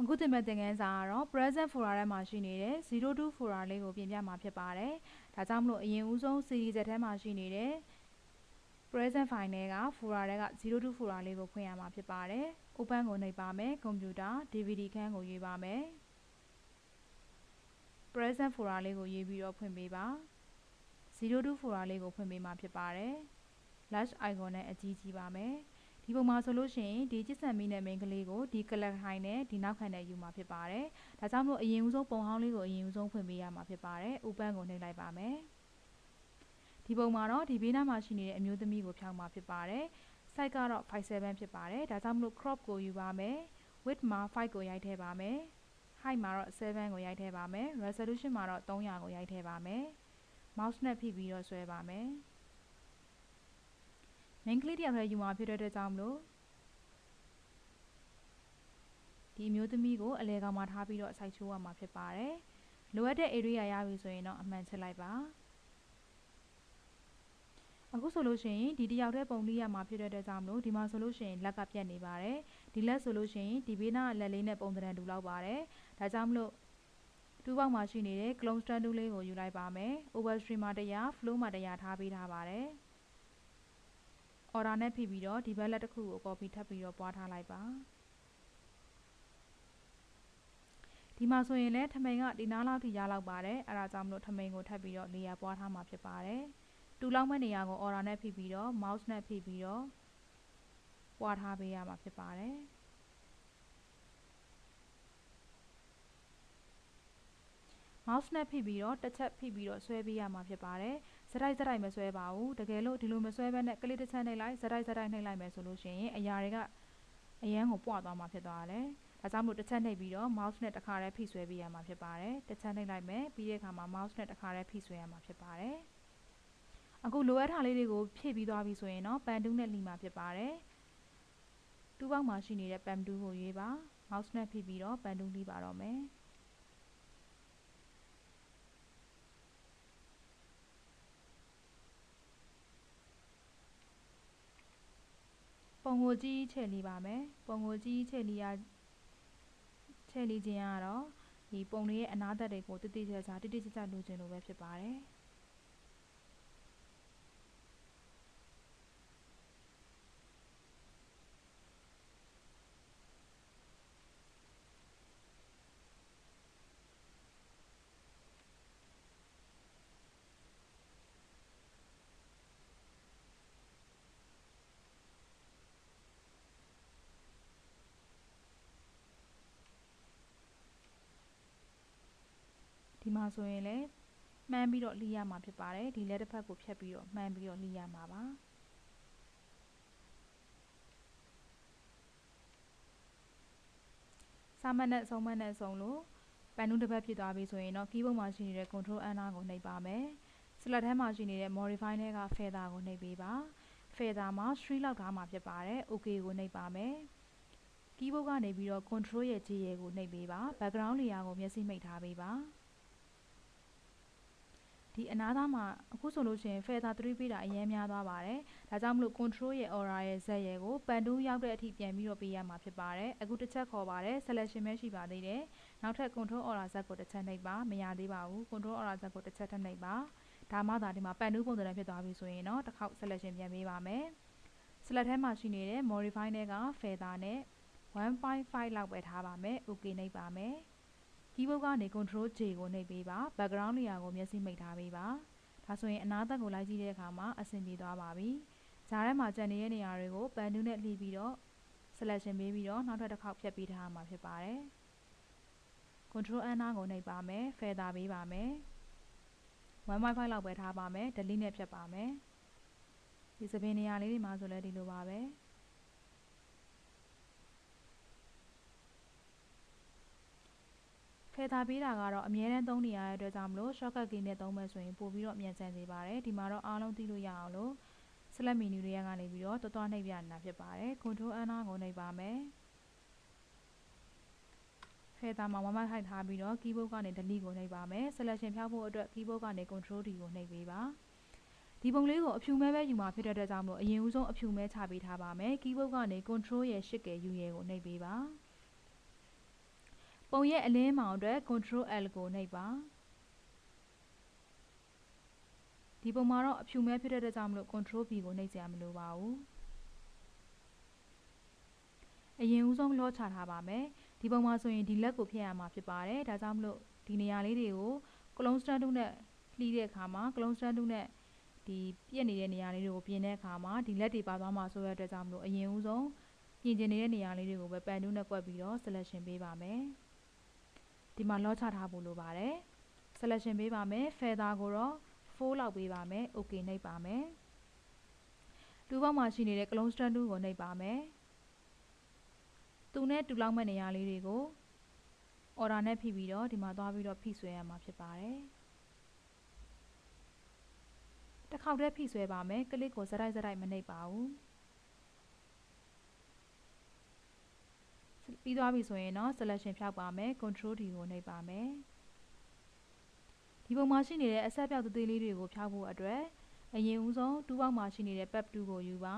အခုတင်မဲ့သင်ခန်းစာကတော့ present fora ထဲမှာရှိနေတဲ့02 fora လေးကိုပြင်ပြမှာဖြစ်ပါတယ်။ဒါကြောင့်မလို့အရင်ဦးဆုံး series ထဲမှာရှိနေတဲ့ present file ထဲက fora ထဲက02 fora လေးကိုဖွင့်ရမှာဖြစ်ပါတယ်။ open ကိုနှိပ်ပါမယ်။ computer DVD ခန်းကိုရွေးပါမယ်။ present fora လေးကိုရွေးပြီးတော့ဖွင့်ပေးပါ။02 fora လေးကိုဖွင့်ပေးမှာဖြစ်ပါတယ်။ lash icon နဲ့အကြီးကြီးပါမယ်။ဒီပုံမှာဆိုလို့ရှိရင်ဒီကျစ်ဆန်မီနဲ့မိန်းကလေးကိုဒီ color ခိုင်နဲ့ဒီနောက်ခံနဲ့ယူမှာဖြစ်ပါတယ်။ဒါကြောင့်မို့အရင်ဦးဆုံးပုံဟောင်းလေးကိုအရင်ဦးဆုံးဖွင့်ပေးရမှာဖြစ်ပါတယ်။ open ကိုနှိပ်လိုက်ပါမယ်။ဒီပုံမှာတော့ဒီဘေးနားမှာရှိနေတဲ့အမျိုးသမီးကိုဖြောင်းမှာဖြစ်ပါတယ်။ size ကတော့ 57 ဖြစ်ပါတယ်။ဒါကြောင့်မို့ crop ကိုယူပါမယ်။ width မှာ5ကိုရိုက်ထည့်ပါမယ်။ height မှာတော့7ကိုရိုက်ထည့်ပါမယ်။ resolution မှာတော့300ကိုရိုက်ထည့်ပါမယ်။ mouse နဲ့ဖိပြီးတော့ဆွဲပါမယ်။ main ကလေးတယောက်တည်းယူမှာဖြစ်တဲ့အတွက်ကြောင့်မလို့ဒီအမျိုးသမီးကိုအလဲကောင်မှာထားပြီးတော့စိုက်ချိုးရမှာဖြစ်ပါတယ်။လိုအပ်တဲ့ area ရပြီဆိုရင်တော့အမှန်ချစ်လိုက်ပါ။အခုဆိုလို့ရှိရင်ဒီတယောက်တည်းပုံလေးရမှာဖြစ်တဲ့အတွက်ကြောင့်မလို့ဒီမှာဆိုလို့ရှိရင်လက်ကပြတ်နေပါတယ်။ဒီလက်ဆိုလို့ရှိရင်ဒီဘေးနားလက်လေးနဲ့ပုံသဏ္ဍာန်တူလောက်ပါတယ်။ဒါကြောင့်မလို့တူးပေါက်မှာရှိနေတဲ့ clone stand တူးလေးကိုယူလိုက်ပါမယ်။ overstream မှာ100 flow မှာ100ထားပေးထားပါတယ်။ order နဲ့ဖိပြီးတော့ဒီဘက်လက်တစ်ခုကို copy ထပ်ပြီးတော့ပွားထားလိုက်ပါဒီမှာဆိုရင်လည်းထမိန်ကဒီနားလောက်ထိရလောက်ပါတယ်အဲဒါကြောင့်မလို့ထမိန်ကိုထပ်ပြီးတော့နေရာပွားထားမှာဖြစ်ပါတယ်တူလောက်မဲ့နေရာကို order နဲ့ဖိပြီးတော့ mouse နဲ့ဖိပြီးတော့ပွားထားပေးရမှာဖြစ်ပါတယ်mouse နဲ့ဖိပြီးတော့တစ်ချက်ဖိပြီးတော့ဆွဲပေးရမှာဖြစ်ပါတယ်စတိုက်မဆွဲပါဘူးတကယ်လို့ဒီလိုမဆွဲဘဲနဲ့ကလစ်တစ်ချက်နှိပ်လိုက်စတိုက်နှိပ်လိုက်မယ်ဆိုလို့ရှိရင်အရာတွေကအရန်ကိုပွားသွားမှာဖြစ်သွားတယ်ဒါကြောင့်မို့တစ်ချက်နှိပ်ပြီးတော့ mouse နဲ့တစ်ခါတည်းဖိဆွဲပေးရမှာဖြစ်ပါတယ်တစ်ချက်နှိပ်လိုက်မယ်ပြီးတဲ့အခါမှာ mouse နဲ့တစ်ခါတည်းဖိဆွဲရမှာဖြစ်ပါတယ်အခုလိုအပ်ထားလေးတွေကိုဖြည့်ပြီးသွားပြီဆိုရင်တော့ပန်တူးနဲ့လှီမှာဖြစ်ပါတယ်တူးပေါက်မှာရှိနေတဲ့ပန်တူးကိုရွေးပါ mouse နဲ့ဖိပြီးတော့ပန်တူးလှီပါတော့မယ်ပုံကိုကြီးချဲ့လီပါမယ်ပုံကိုကြီးချဲ့လီခြင်းကတော့ဒီပုံလေးရဲ့အနားသက်တွေကိုတိတိကျကျလိုချင်လို့ပဲဖြစ်ပါတယ်ဒီမှာဆိုရင်လည်းမှန်းပြီးတော့လှီးရမှာဖြစ်ပါတယ်ဒီလက်တစ်ဖက်ကိုဖြတ်ပြီးတော့မှန်းပြီးတော့လှီးရမှာပါစမတ်နဲ့ဆုံးမတ်နဲ့ဆုံးလို့ပန်တူးတစ်ပတ်ဖြစ်သွားပြီဆိုရင်တော့ keyboard မှာရှိနေတဲ့ control enter ကိုနှိပ်ပါမယ် select ထဲမှာရှိနေတဲ့ modify ထဲက feather ကိုနှိပ်ပေးပါ feather မှာ 3 လောက်ထားမှာဖြစ်ပါတယ် ok ကိုနှိပ်ပါမယ် keyboard ကနေပြီးတော့ control ရဲ့ J ရဲ့ကိုနှိပ်ပေးပါ background layer ကိုမျက်စိမှိတ်ထားပေးပါဒီအနားသားမှာအခုဆိုလို့ရှိရင် feather 3ပေးတာအရင်များသွားပါတယ်ဒါကြောင့်မလို့ control ရဲ့ aura ရဲ့ z ရဲ့ကိုပန်တူးရောက်တဲ့အထိပြန်ပြီးတော့ပေးရမှာဖြစ်ပါတယ်အခုတစ်ချက်ခေါ်ပါတယ် selection ပဲရှိပါသေးတယ်နောက်ထပ် control aura z ကိုတစ်ချက်နှိပ်ပါမရသေးပါဘူး control aura z ကိုတစ်ချက်ထပ်နှိပ်ပါဒါမှသာဒီမှာပန်တူးပုံစံဖြစ်သွားပြီဆိုရင်တော့တစ်ခေါက် selection ပြန်ပေးပါမယ် select ထဲမှာရှိနေတဲ့ modify ထဲက feather နဲ့ 1.5 လောက်ပဲထားပါမယ် ok နှိပ်ပါမယ် keyboard ကနေ control J ကိုနှိပ်ပေးပါ background layer ကိုမျက်စိမှိတ်ထားပေးပါဒါဆိုရင်အနားသက်ကိုလိုက်ကြည့်တဲ့အခါမှာအဆင်ပြေသွားပါပြီဂျားထဲမှာကျန်နေတဲ့နေရာတွေကိုပန်တူးနဲ့လှီးပြီးတော့ selection ပေးပြီးတော့နောက်ထပ်တစ်ခေါက်ဖြတ်ပေးထားမှာဖြစ်ပါတယ် control enter ကိုနှိပ်ပါမယ် feather ပေးပါမယ် 1.5 လောက်ပဲထားပါမယ် delete နဲ့ဖြတ်ပါမယ်ဒီစပင်နေရာလေးတွေမှာဆိုလဲဒီလိုပါပဲfeather ပေးတာကတော့အမြဲတမ်းသုံးနေရတဲ့အတွက်ကြောင့်မလို့ shortcut key နဲ့သုံးမယ်ဆိုရင်ပို့ပြီးတော့မြန်ဆန်စေပါတယ်ဒီမှာတော့အားလုံးသိလို့ရအောင်လို့ select menu တွေကနေပြီးတော့တွားနှိပ်ပြနေတာဖြစ်ပါတယ် control enter ကိုနှိပ်ပါမယ် feather မှာ 1.5 ထားပြီးတော့ keyboard ကနေ delete ကိုနှိပ်ပါမယ် selection ဖြောက်ဖို့အတွက် keyboard ကနေ control D ကိုနှိပ်ပေးပါဒီပုံလေးကိုအဖြူမဲပဲယူမှာဖြစ်တဲ့အတွက်ကြောင့်မလို့အရင်ဦးဆုံးအဖြူမဲချပေးထားပါမယ် keyboard ကနေ control ရဲ့ shift ရဲ့ U ရဲ့ကိုနှိပ်ပေးပါ ပုံရဲ့အလင်းမောင်အတွက် Control L ကိုနှိပ်ပါဒီပုံမှာတော့အဖြူမဲဖြစ်တဲ့အတွက်ကြောင့်မလို့ Control B ကိုနှိပ်စရာမလိုပါဘူးအရင်ဦးဆုံးလောချထားပါမယ်ဒီပုံမှာဆိုရင်ဒီလက်ကိုဖျက်ရမှာဖြစ်ပါတယ်ဒါကြောင့်မလို့ဒီနေရာလေးတွေကိုကလုံးစတန်တူးနဲ့လှီးတဲ့အခါမှာကလုံးစတန်တူးနဲ့ဒီပြည့်နေတဲ့နေရာလေးတွေကိုပြင်တဲ့အခါမှာဒီလက်တွေပါသွားမှာဆိုရတဲ့အတွက်ကြောင့်မလို့အရင်ဦးဆုံးပြင်ကျင်နေတဲ့နေရာလေးတွေကိုပဲပန်တူးနဲ့ကွက်ပြီးတော့ selection ပေးပါမယ်ဒီမှာလောချထားဖို့လိုပါတယ် selection ပေးပါမယ် feather ကိုတော့4လောက်ပေးပါမယ် OK နှိပ်ပါမယ်တူပေါက်မှာရှိနေတဲ့ကလုံးစတန်တူးကိုနှိပ်ပါမယ်သူနဲ့တူလောက်မဲ့နေရာလေးတွေကို order နဲ့ဖိပြီးတော့ဒီမှာသွားပြီးတော့ဖိဆွဲရမှာဖြစ်ပါတယ်တစ်ခေါက်တည်းဖိဆွဲပါမယ်ကလစ်ကိုစတိုက်စတိုက်မနှိပ်ပါဘူးပြီးသွားပြီဆိုရင်တော့ selection ဖြောက်ပါမယ် control D ကိုနှိပ်ပါမယ်ဒီပုံမှာရှိနေတဲ့အဆက်ပြောက်သေးလေးတွေကိုဖြောက်ဖို့အတွက်အရင်ဦးဆုံးတူပေါက်မှာရှိနေတဲ့ pep 2ကိုယူပါ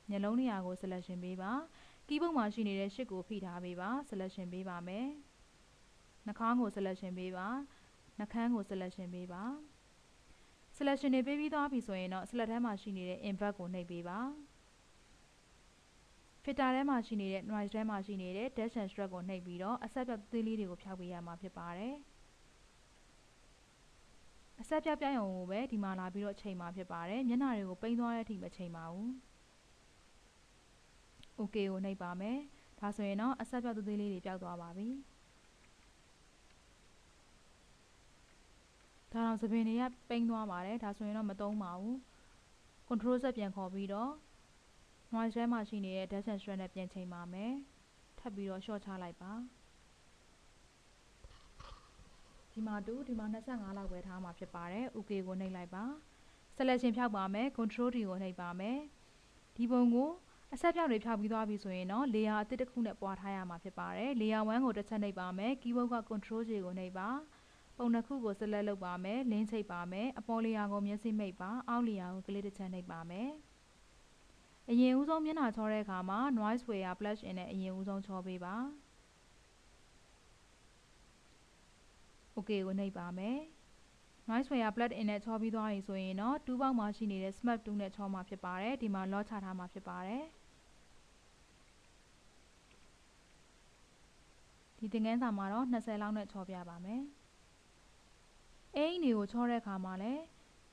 မျက်လုံးနေရာကို selection ပေးပါကီးဘုတ်မှာရှိနေတဲ့ရှစ်ကိုဖိထားပေးပါ selection ပေးပါမယ်နှာခေါင်းကို selection ပေးပါနှာခမ်းကို selection ပေးပါ selection တွေပေးပြီးသွားပြီဆိုရင်တော့ select ထဲမှာရှိနေတဲ့ invert ကိုနှိပ်ပေးပါ filter ထဲမှာရှိနေတဲ့ noise ထဲမှာရှိနေတဲ့ dash and stroke ကိုနှိပ်ပြီးတော့အဆက်ပြောက်သေးလေးတွေကိုဖြောက်ပေးရမှာဖြစ်ပါတယ်အဆက်ပြောက်ပြရုံကိုပဲဒီမှာလာပြီးတော့ချိန်မှာဖြစ်ပါတယ်မျက်နှာတွေကိုပိန်းသွားတဲ့အထိမချိန်ပါဘူး OK ကိုနှိပ်ပါမယ်ဒါဆိုရင်တော့အဆက်ပြောက်သေးလေးတွေပျောက်သွားပါပြီဒါတော့သပင်တွေကပိန်းသွားပါတယ်ဒါဆိုရင်တော့မသုံးပါဘူး control ဆက်ပြန်ခေါ်ပြီးတော့ noise ထဲမှာရှိနေတဲ့ dash and stroke နဲ့ပြန်ချိန်ပါမယ်ထပ်ပြီးတော့ short ချလိုက်ပါဒီမှာဒီမှာ25လောက်ပဲထားမှာဖြစ်ပါတယ် OK ကိုနှိပ်လိုက်ပါ selection ဖြောက်ပါမယ် control D ကိုနှိပ်ပါမယ်ဒီပုံကိုအဆက်ပြောက်တွေဖြောက်ပြီးသွားပြီဆိုရင်တော့ layer အသစ်တစ်ခုနဲ့ပွားထားရမှာဖြစ်ပါတယ် layer 1ကိုတစ်ချက်နှိပ်ပါမယ် keyboard က control J ကိုနှိပ်ပါပုံတစ်ခုကို select လုပ်ပါမယ် link ချိတ်ပါမယ်အပေါ် layer ကိုမျက်စိမိတ်ပါအောက် layer ကိုကလစ်တစ်ချက်နှိပ်ပါမယ်အရင်ဦးဆုံးမျက်နှာချောတဲ့အခါမှာ noise wire plush in နဲ့အရင်ဦးဆုံးချောပေးပါ OK ကိုနှိပ်ပါမယ် noise wire plug in နဲ့ချောပြီးသွားပြီဆိုရင်တော့တူးပေါက်မှာရှိနေတဲ့ smart 2နဲ့ချောမှာဖြစ်ပါတယ်ဒီမှာ lock ချထားမှာဖြစ်ပါတယ်ဒီသင်ခန်းစာမှာတော့20လောက်နဲ့ချောပြပါမယ်အင်းတွေကိုချောတဲ့အခါမှာလည်း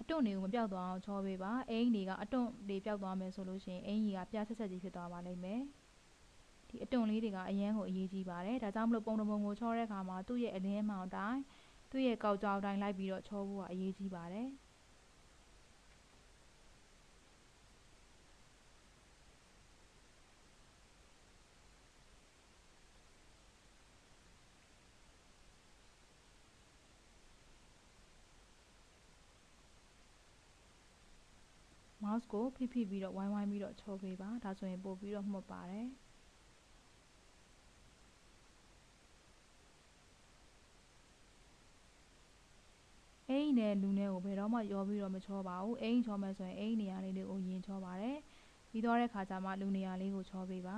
အတွန့်တွေကိုမပြောက်သွားအောင်ချောပေးပါအင်းတွေကအတွန့်တွေပြောက်သွားမယ်ဆိုလို့ရှိရင်အင်းကြီးကပြဆက်ဆက်ကြီးဖြစ်သွားပါလိမ့်မယ်ဒီအတွန့်လေးတွေကအရန်ကိုအရေးကြီးပါတယ်ဒါကြောင့်မလို့ပုံတစ်ပုံကိုချောတဲ့အခါမှာသူ့ရဲ့အလင်းအမှောင်တိုင်းသူ့ရဲ့ကောက်ကြောင်တိုင်းလိုက်ပြီးတော့ချောဖို့ကအရေးကြီးပါတယ်မောက်စ်ကိုဖိပြီးတော့ဝိုင်းပြီးတော့ချောပေးပါဒါဆိုရင်ပို့ပြီးတော့မှုတ်ပါတယ်အိမ်နဲ့လူနဲ့ကိုဘယ်တော့မှရောပြီးတော့မချောပါဘူးအိမ်ချောမယ်ဆိုရင်အိမ်နေရာလေးတွေကိုရင်ချောပါတယ်ပြီးတော့တဲ့ခါကျမှလူနေရာလေးကိုချောပေးပါ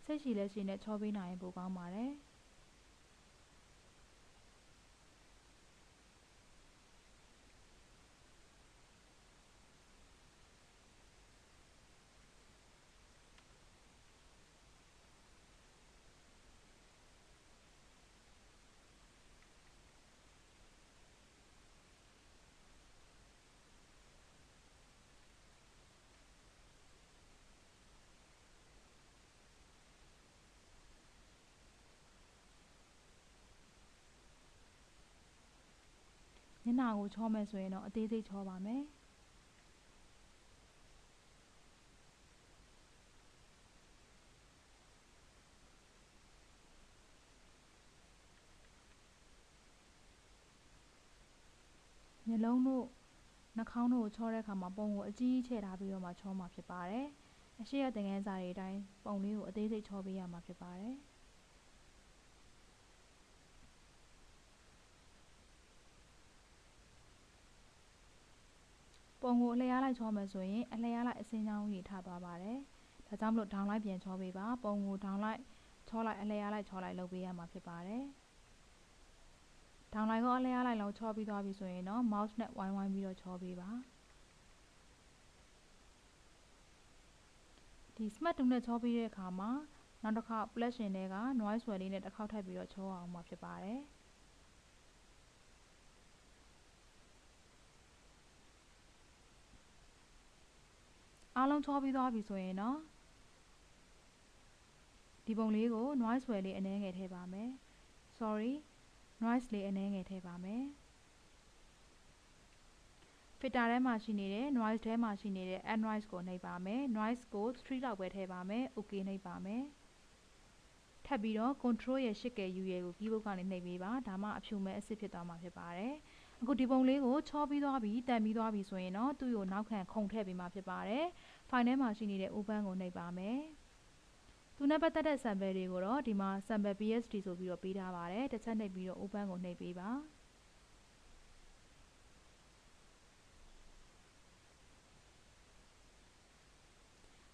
စိတ်ရှည်လက်ရှည်နဲ့ချောပေးနိုင်ရင်ပိုကောင်းပါတယ်မျက်နှာကိုချောမယ်ဆိုရင်တော့အသေးစိတ်ချောပါမယ်မျက်လုံးတို့နှာခေါင်းတို့ကိုချောတဲ့အခါမှာပုံကိုအကြီးကြီးချဲ့ထားပြီးတော့မှချောမှာဖြစ်ပါတယ်အရှိရသင်ခန်းစာတွေအတိုင်းပုံလေးကိုအသေးစိတ်ချောပေးရမှာဖြစ်ပါတယ်ပုံကိုအလျားလိုက်ချောမယ်ဆိုရင်အလျားလိုက်အစင်းချောင်းကြီးထားသွားပါတယ်ဒါကြောင့်မလို့ဒေါင်လိုက်ပြန်ချောပေးပါပုံကိုဒေါင်လိုက် ချောလိုက်အလဲရလိုက်ချောလိုက်လုပ်ပေးရမှာဖြစ်ပါတယ်ဒေါင်းလိုက်ကိုအလဲရလိုက်လောက်ချောပြီးသွားပြီဆိုရင်တော့ mouse နဲ့ဝိုင်းပြီးတော့ချောပေးပါဒီ smart 2နဲ့ချောပေးတဲ့အခါမှာနောက်တစ်ခါ plus ရှင်တွေက noise ဝယ်လေးနဲ့တစ်ခေါက်ထပ်ပြီးတော့ချောအောင်မှာဖြစ်ပါတယ်အားလုံးချောပြီးသွားပြီဆိုရင်တော့ဒီပုံလေးကို noise ဝယ်လေးအနည်းငယ်ထည့်ပါမယ် sorry noise လေးအနည်းငယ်ထည့်ပါမယ် filter ထဲမှာရှိနေတဲ့ noise ထဲမှာရှိနေတဲ့ add noise ကိုနှိပ်ပါမယ် noise ကို 3 လောက်ပဲထည့်ပါမယ် ok နှိပ်ပါမယ်ထပ်ပြီးတော့ control ရဲ့ 8 ကယ် U ရဲ့ကို keyboard ကနေနှိပ်ပေးပါဒါမှအဖြူမဲ့အစစ်ဖြစ်သွားမှာဖြစ်ပါတယ်အခုဒီပုံလေးကိုချောပြီးသွားပြီတန်ပြီးသွားပြီဆိုရင်တော့သူ့ကိုနောက်ခံခုန်ထည့်ပေးမှာဖြစ်ပါတယ် file ထဲမှာရှိနေတဲ့ open ကိုနှိပ်ပါမယ်သူနဲ့ပတ်သက်တဲ့ sample တွေကိုတော့ဒီမှာ sample psd ဆိုပြီးတော့ပေးထားပါတယ်တစ်ချက်နှိပ်ပြီးတော့ open ကိုနှိပ်ပေးပါ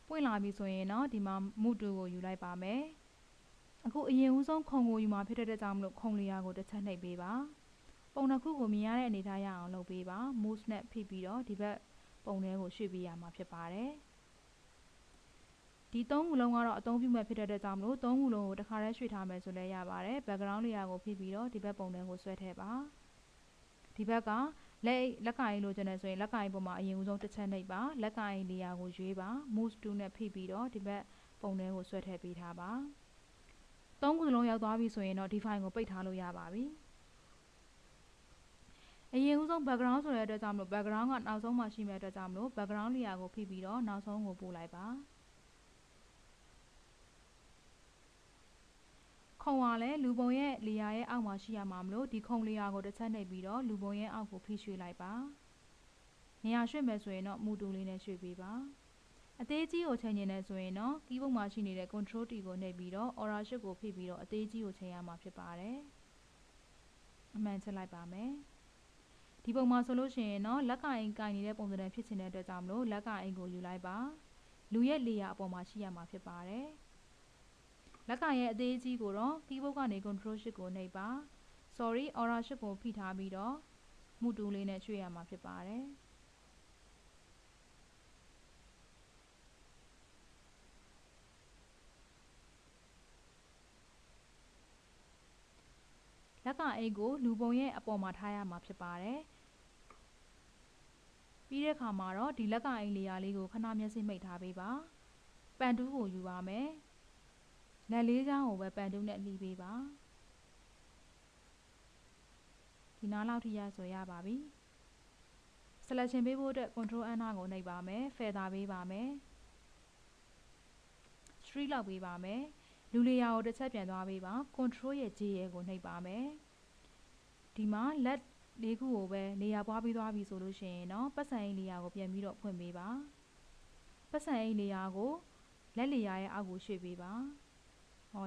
ပွင့်လာပြီဆိုရင်တော့ဒီမှာ mood 2ကိုယူလိုက်ပါမယ်အခုအရင်ဦးဆုံးခုံကိုယူမှာဖြစ်တဲ့ကြောင့်မလို့ခုံလေးရာကိုတစ်ချက်နှိပ်ပေးပါပုံတစ်ခုကိုမြင်ရတဲ့အနေထားရအောင်လုပ်ပေးပါ mouse နဲ့ဖိပြီးတော့ဒီဘက်ပုံထဲကိုရွှေ့ပေးရမှာဖြစ်ပါတယ်ဒီ3ခုလုံးကတော့အသုံးပြုမဲ့ဖြစ်တဲ့ကြောင့်မလို့3ခုလုံးကိုတစ်ခါတည်းရွှေ့ထားမယ်ဆိုလည်းရပါတယ် background layer ကိုဖိပြီးတော့ဒီဘက်ပုံထဲကိုဆွဲထည့်ပါဒီဘက်ကလက်ကင်လိုချင်တယ်ဆိုရင်လက်ကင်ပေါ်မှာအရင်ဦးဆုံးတစ်ချက်နှိပ်ပါလက်ကင် layer ကိုရွေးပါ mouse 2နဲ့ဖိပြီးတော့ဒီဘက်ပုံထဲကိုဆွဲထည့်ပေးထားပါ3ခုစလုံးရောက်သွားပြီဆိုရင်တော့ဒီ file ကိုပိတ်ထားလို့ရပါပြီအရင်ဦးဆုံး background ဆိုတဲ့အတွက်ကြောင့်မလို့ background ကနောက်ဆုံးမှာရှိမဲ့အတွက်ကြောင့်မလို့ background layer ကိုဖိပြီးတော့နောက်ဆုံးကိုပို့လိုက်ပါခုံကလည်းလူပုံရဲ့ layer ရဲ့အောက်မှာရှိရမှာမလို့ဒီခုံ layer ကိုတစ်ချက်နှိပ်ပြီးတော့လူပုံရဲ့အောက်ကိုဖိရွှေ့လိုက်ပါနေရာရွှေ့မယ်ဆိုရင်တော့မူတူလေးနဲ့ရွှေ့ပေးပါအသေးကြီးကိုချိန်နေတယ်ဆိုရင်တော့ keyboard မှာရှိနေတဲ့ control T ကိုနှိပ်ပြီးတော့ aura shift ကိုဖိပြီးတော့အသေးကြီးကိုချိန်ရမှာဖြစ်ပါတယ်အမှန်ချက်လိုက်ပါမယ်ဒီပုံမှာဆိုလို့ရှိရင်တော့လက်ကင်ကင်နေတဲ့ပုံစံဖြစ်နေတဲ့အတွက်ကြောင့်မလို့လက်ကင်ကိုယူလိုက်ပါလူရဲ့ layer အပေါ်မှာရှိရမှာဖြစ်ပါတယ်လက်ကင်ရဲ့အသေးကြီးကိုတော့ keyboard ကနေ control shift ကိုနှိပ်ပါ sorry aura shift ကိုဖိထားပြီးတော့မူတူလေးနဲ့ရွှေ့ရမှာဖြစ်ပါတယ်လက်ကအိတ်ကိုလူပုံရဲ့အပေါ်မှာထားရမှာဖြစ်ပါတယ်ပြီးတဲ့အခါမှာတော့ဒီလက်ကအိတ် layer လေးကိုခဏမျက်စိမှိတ်ထားပေးပါပန်တူးကိုယူပါမယ်လက်လေးချောင်းကိုပဲပန်တူးနဲ့လှီးပေးပါဒီနားလောက်ထိရဆိုရပါပြီ selection ပေးဖို့အတွက် control N ကိုနှိပ်ပါမယ် feather ပေးပါမယ် street လောက်ပေးပါမယ်လူလေယာကိုတစ်ချက်ပြန်သွားပေးပါ control ရဲ့ J ရဲ့ကိုနှိပ်ပါမယ်ဒီမှာလက်လေးခုကိုပဲလေယာပွားပြီးသွားပြီဆိုလို့ရှိရင်တော့ပတ်စံအိတ်လေယာကိုပြန်ပြီးတော့ဖွင့်ပေးပါပတ်စံအိတ်လေယာကိုလက်လေယာရဲ့အောက်ကိုရွှေ့ပေးပါ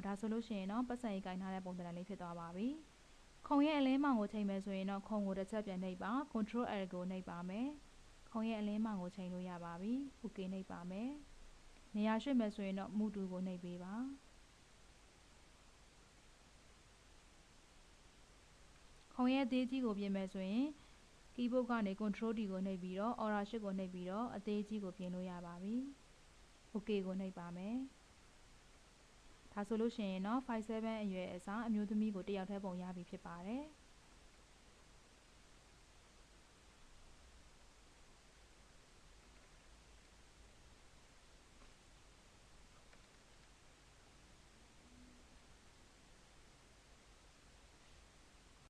ဒါဆိုလို့ရှိရင်တော့ပတ်စံအိတ်ကင်ထားတဲ့ပုံစံလေးဖြစ်သွားပါပြီခုံရဲ့အလင်းမောင်ကိုချိန်မယ်ဆိုရင်တော့ခုံကိုတစ်ချက်ပြန်နှိပ်ပါ control L ကိုနှိပ်ပါမယ်ခုံရဲ့အလင်းမောင်ကိုချိန်လို့ရပါပြီ ok နှိပ်ပါမယ်နေရာရွှေ့မယ်ဆိုရင်တော့မူတူကိုနှိပ်ပေးပါခုံရဲ့အသေးကြီးကိုပြင်မယ်ဆိုရင် keyboard ကနေ control D ကိုနှိပ်ပြီးတော့ aura shift ကိုနှိပ်ပြီးတော့အသေးကြီးကိုပြင်လို့ရပါပြီ ok ကိုနှိပ်ပါမယ်ဒါဆိုလို့ရှိရင်တော့ 5-7 အရွယ်အစားအမျိုးသမီးကိုတစ်ယောက်တည်းပုံရပြီဖြစ်ပါတယ်